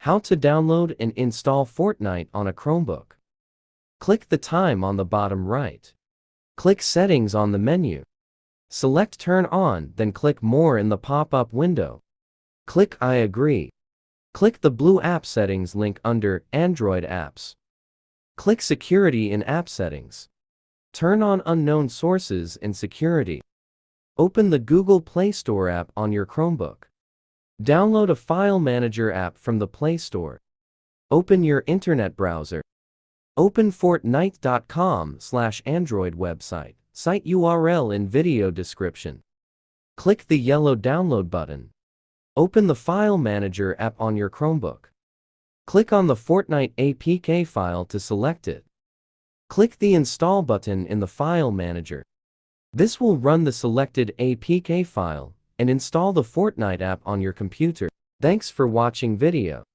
How to download and install Fortnite on a Chromebook. Click the time on the bottom right. Click Settings on the menu. Select Turn On, then click More in the pop-up window. Click I agree. Click the blue App Settings link under Android Apps. Click Security in App Settings. Turn on Unknown Sources and Security. Open the Google Play Store app on your Chromebook. Download a file manager app from the Play Store. Open your internet browser. Open Fortnite.com/Android website. Site URL in video description. Click the yellow download button. Open the file manager app on your Chromebook. Click on the Fortnite APK file to select it. Click the install button in the file manager. This will run the selected APK file and install the Fortnite app on your computer. Thanks for watching video.